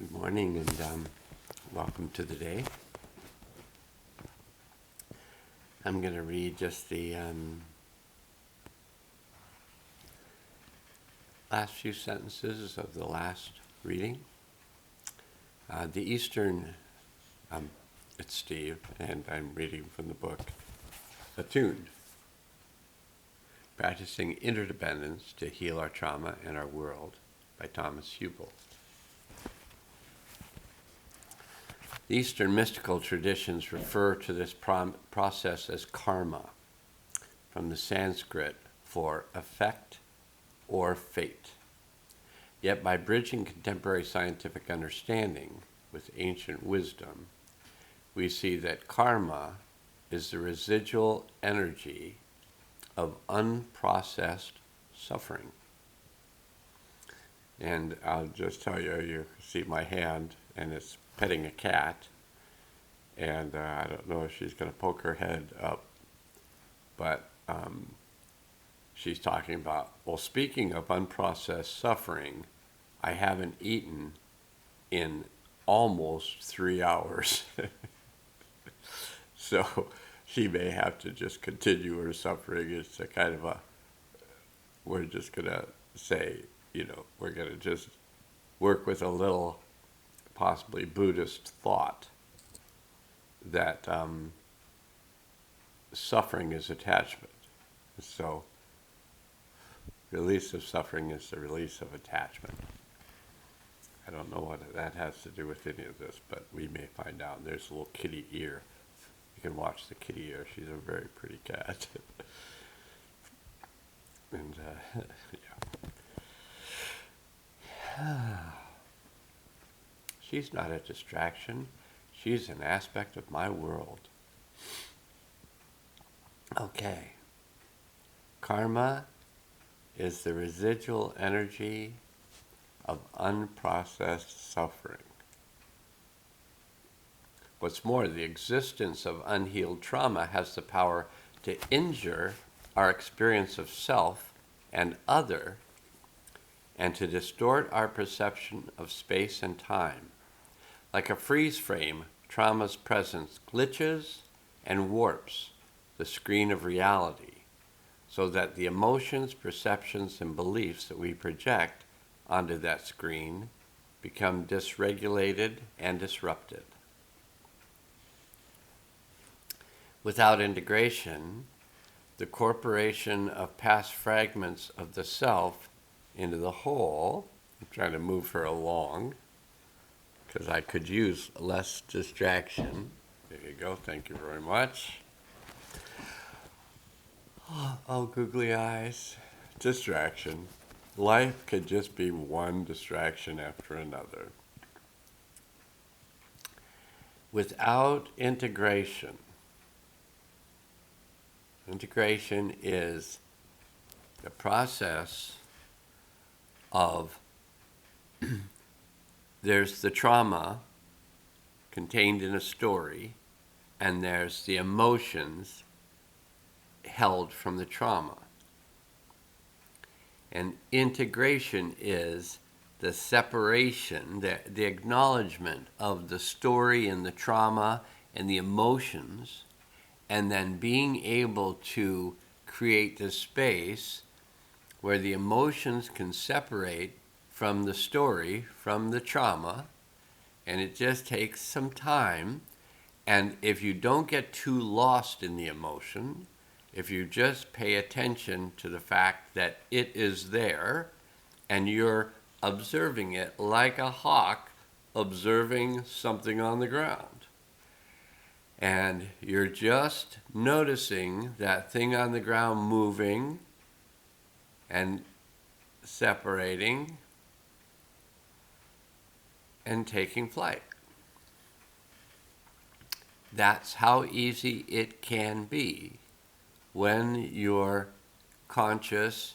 Good morning and welcome to the day. I'm going to read just the last few sentences of the last reading. The Eastern, it's Steve, and I'm reading from the book Attuned, Practicing Interdependence to Heal Our Trauma and Our World by Thomas Huble. The Eastern mystical traditions refer to this process as karma, from the Sanskrit for effect or fate. Yet by bridging contemporary scientific understanding with ancient wisdom, we see that karma is the residual energy of unprocessed suffering. And I'll just tell you, you see my hand, and it's petting a cat, and I don't know if she's going to poke her head up, but she's talking about, well, speaking of unprocessed suffering, I haven't eaten in almost 3 hours. So she may have to just continue her suffering. It's a kind of we're just going to say, we're going to just work with a little possibly Buddhist thought that suffering is attachment. So release of suffering is the release of attachment. I don't know what that has to do with any of this, but we may find out. There's a little kitty ear. You can watch the kitty ear. She's a very pretty cat. And yeah. She's not a distraction. She's an aspect of my world. Okay. Karma is the residual energy of unprocessed suffering. What's more, the existence of unhealed trauma has the power to injure our experience of self and other, and to distort our perception of space and time. Like a freeze frame, trauma's presence glitches and warps the screen of reality, so that the emotions, perceptions, and beliefs that we project onto that screen become dysregulated and disrupted. Without integration, the incorporation of past fragments of the self into the whole, I'm trying to move her along, because I could use less distraction. There you go, thank you very much. Oh, googly eyes. Distraction. Life could just be one distraction after another. Without integration is the process of there's the trauma contained in a story, and there's the emotions held from the trauma. And integration is the separation, the acknowledgement of the story and the trauma and the emotions, and then being able to create the space where the emotions can separate from the story, from the trauma, and it just takes some time. And if you don't get too lost in the emotion, if you just pay attention to the fact that it is there, and you're observing it like a hawk observing something on the ground, and you're just noticing that thing on the ground moving and separating and taking flight. That's how easy it can be when you're conscious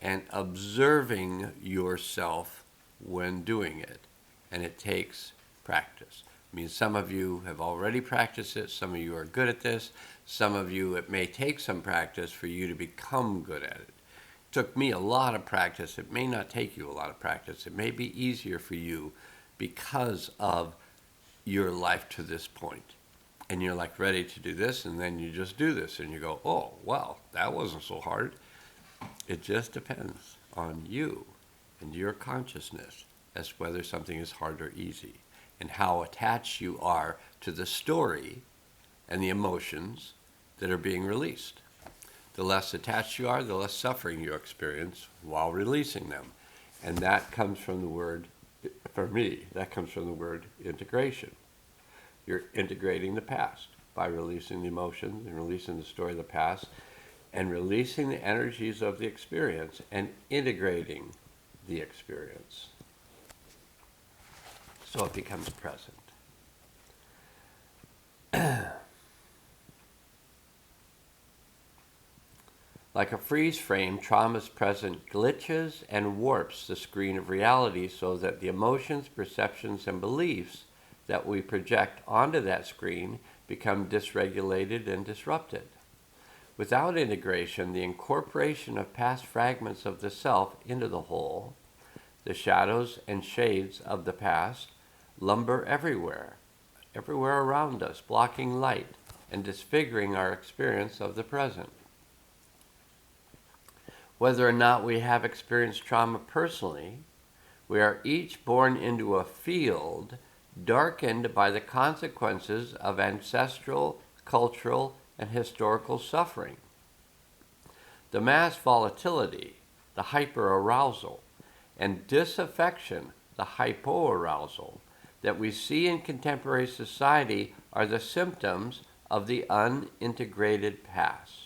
and observing yourself when doing it. And it takes practice. I mean, some of you have already practiced it. Some of you are good at this. Some of you, it may take some practice for you to become good at it. It took me a lot of practice. It may not take you a lot of practice. It may be easier for you because of your life to this point. And you're like ready to do this, and then you just do this, and you go, oh, well, that wasn't so hard. It just depends on you and your consciousness as whether something is hard or easy, and how attached you are to the story and the emotions that are being released. The less attached you are, the less suffering you experience while releasing them. And that comes from the word, for me, that comes from the word integration. You're integrating the past by releasing the emotions and releasing the story of the past and releasing the energies of the experience and integrating the experience. So it becomes present. Like a freeze frame, trauma's present glitches and warps the screen of reality so that the emotions, perceptions, and beliefs that we project onto that screen become dysregulated and disrupted. Without integration, the incorporation of past fragments of the self into the whole, the shadows and shades of the past lumber everywhere around us, blocking light and disfiguring our experience of the present. Whether or not we have experienced trauma personally, we are each born into a field darkened by the consequences of ancestral, cultural, and historical suffering. The mass volatility, the hyperarousal, and disaffection, the hypoarousal, that we see in contemporary society are the symptoms of the unintegrated past.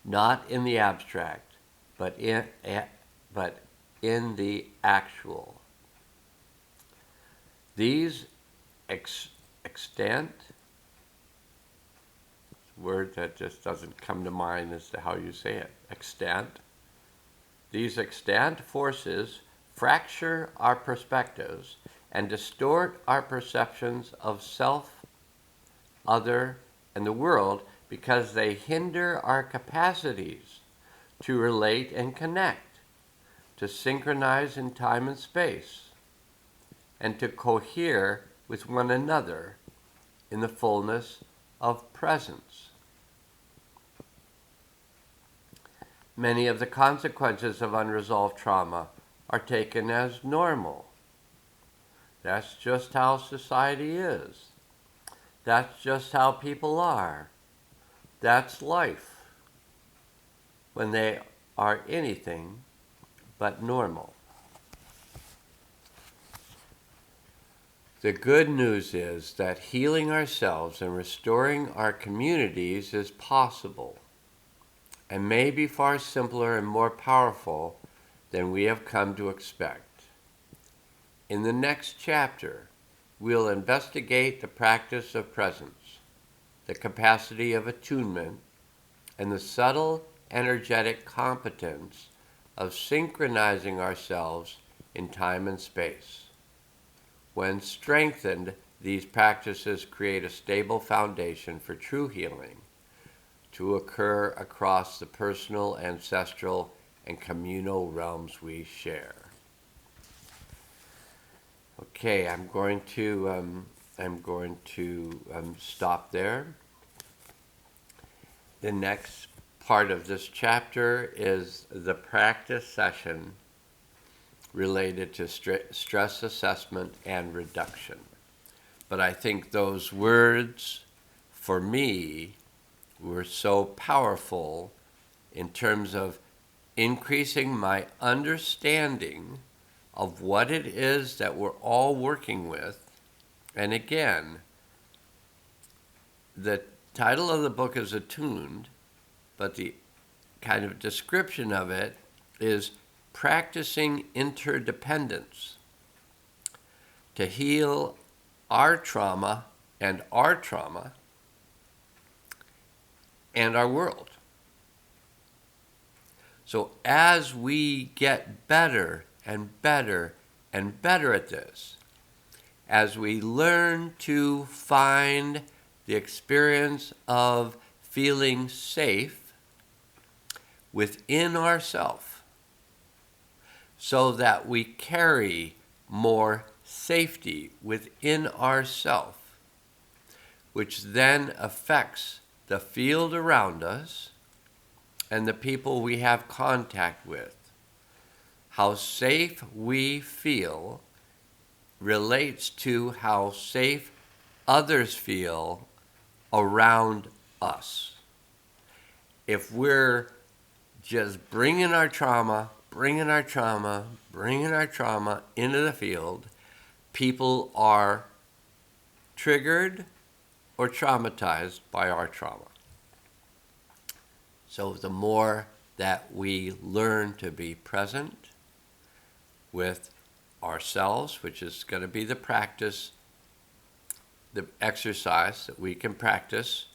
Not in the abstract, but in the actual. These extant, word that just doesn't come to mind as to how you say it, extant. These extant forces fracture our perspectives and distort our perceptions of self, other, and the world because they hinder our capacities to relate and connect, to synchronize in time and space, and to cohere with one another in the fullness of presence. Many of the consequences of unresolved trauma are taken as normal. That's just how society is. That's just how people are. That's life, when they are anything but normal. The good news is that healing ourselves and restoring our communities is possible and may be far simpler and more powerful than we have come to expect. In the next chapter, we'll investigate the practice of presence, the capacity of attunement, and the subtle energetic competence of synchronizing ourselves in time and space. When strengthened, these practices create a stable foundation for true healing to occur across the personal, ancestral, and communal realms we share. Okay, I'm going to stop there. The next part of this chapter is the practice session related to stress assessment and reduction. But I think those words, for me, were so powerful in terms of increasing my understanding of what it is that we're all working with. And again, the title of the book is Attuned, but the kind of description of it is practicing interdependence to heal our trauma and our world. So as we get better and better and better at this, as we learn to find the experience of feeling safe within ourself, so that we carry more safety within ourself, which then affects the field around us and the people we have contact with. How safe we feel relates to how safe others feel around us. If we're just bringing our trauma into the field, people are triggered or traumatized by our trauma. So the more that we learn to be present with ourselves, which is going to be the practice, the exercise that we can practice,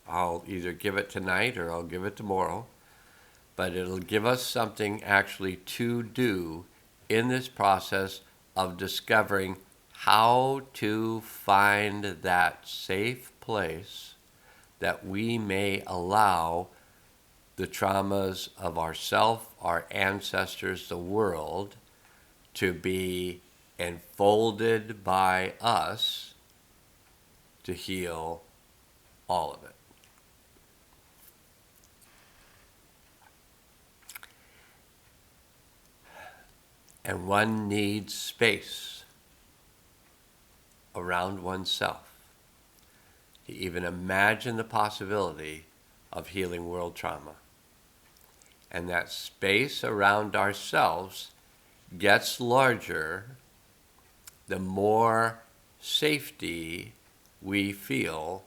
I'll either give it tonight or I'll give it tomorrow, but it'll give us something actually to do in this process of discovering how to find that safe place that we may allow the traumas of ourself, our ancestors, the world, to be enfolded by us to heal all of it. And one needs space around oneself to even imagine the possibility of healing world trauma. And that space around ourselves gets larger the more safety we feel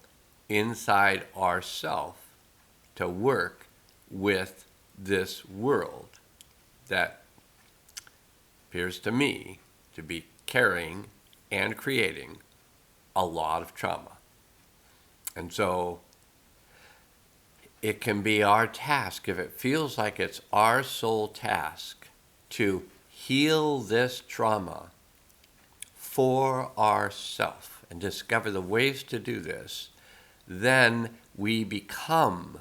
inside ourself to work with this world that appears to me to be carrying and creating a lot of trauma. And so it can be our task, if it feels like it's our sole task, to heal this trauma for ourselves and discover the ways to do this. Then we become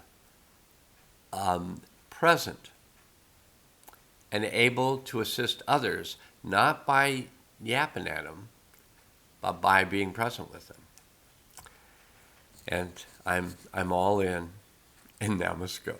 present and able to assist others, not by yapping at them, but by being present with them. And I'm all in, and now must go.